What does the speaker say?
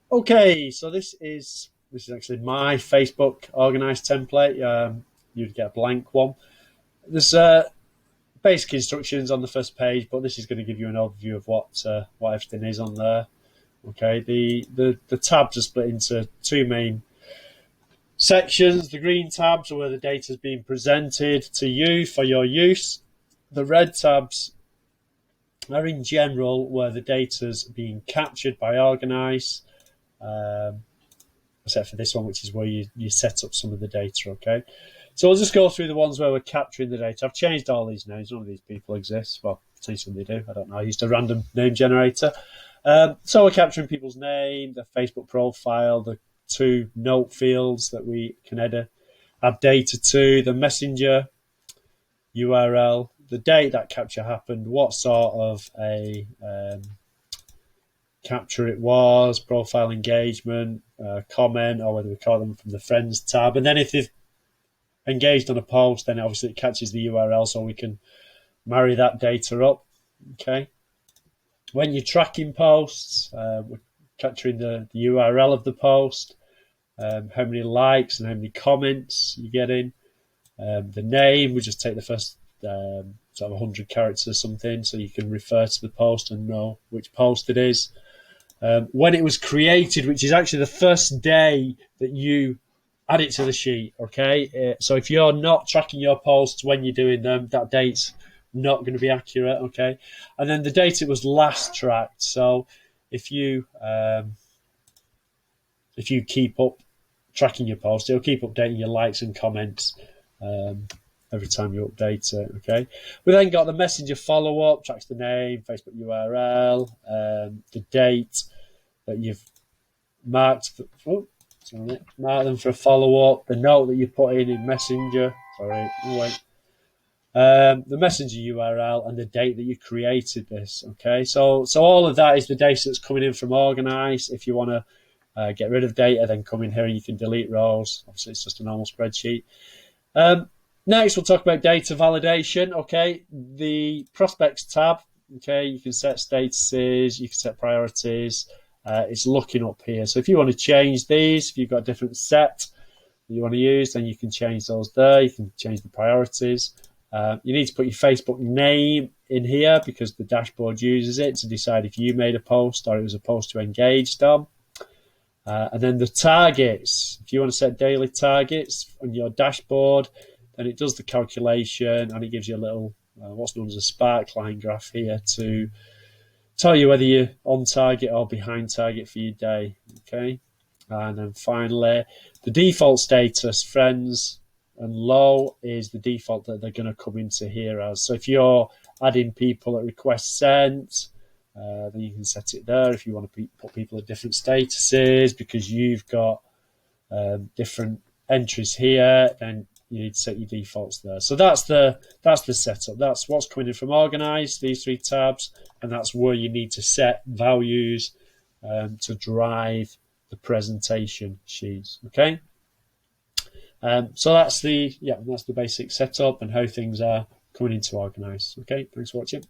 Okay, so this is actually my Facebook Organize template. You'd get a blank one. There's basic instructions on the first page, but this is going to give you an overview of what everything is on there. Okay, the tabs are split into two main sections. The green tabs are where the data is being presented to you for your use. The red tabs are in general where the data is being captured by Organize. Um, Except for this one, which is where you set up some of the data, okay? So I'll just go through the ones where we're capturing the data. I've changed all these names. None of these people exist. Well, potentially they do. I don't know. I used a random name generator. So we're capturing people's name, their Facebook profile, the two note fields that we can add data to, the messenger URL, the date that capture happened, what sort of a capture it was, profile engagement, comment, or whether we call them from the friends tab. And then if they've engaged on a post, then obviously it catches the URL so we can marry that data up. Okay. When you're tracking posts, we're capturing the URL of the post, how many likes and how many comments you're getting, the name. We just take the first sort of 100 characters or something so you can refer to the post and know which post it is. When it was created, which is actually the first day that you add it to the sheet, okay? So if you're not tracking your posts when you're doing them, that date's not going to be accurate, okay? And then the date it was last tracked. So if you keep up tracking your post, it'll keep updating your likes and comments every time you update it, okay? We then got the messenger follow-up, tracks the name, Facebook URL, the date that you've marked, mark them for a follow-up, the note that you put in messenger, the messenger URL, and the date that you created this, okay? So all of that is the data that's coming in from Organize. If you want to get rid of data, then come in here and you can delete rows. Obviously, it's just a normal spreadsheet. Next, we'll talk about data validation. Okay, the prospects tab. Okay, you can set statuses, you can set priorities. It's looking up here. So if you want to change these, if you've got a different set that you want to use, then you can change those there. You can change the priorities. You need to put your Facebook name in here because the dashboard uses it to decide if you made a post or it was a post you engaged on. And then the targets. If you want to set daily targets on your dashboard, then it does the calculation and it gives you a little what's known as a spark line graph here to tell you whether you're on target or behind target for your day. Okay. And then finally, the default status, friends and low, is the default that they're going to come into here as. So if you're adding people at request sent, then you can set it there. If you want to put people at different statuses because you've got different entries here, then you need to set your defaults there. So that's the setup. That's what's coming in from Organize, these three tabs, and that's where you need to set values to drive the presentation sheets. Okay. So that's the basic setup and how things are coming into Organize. Okay. Thanks for watching.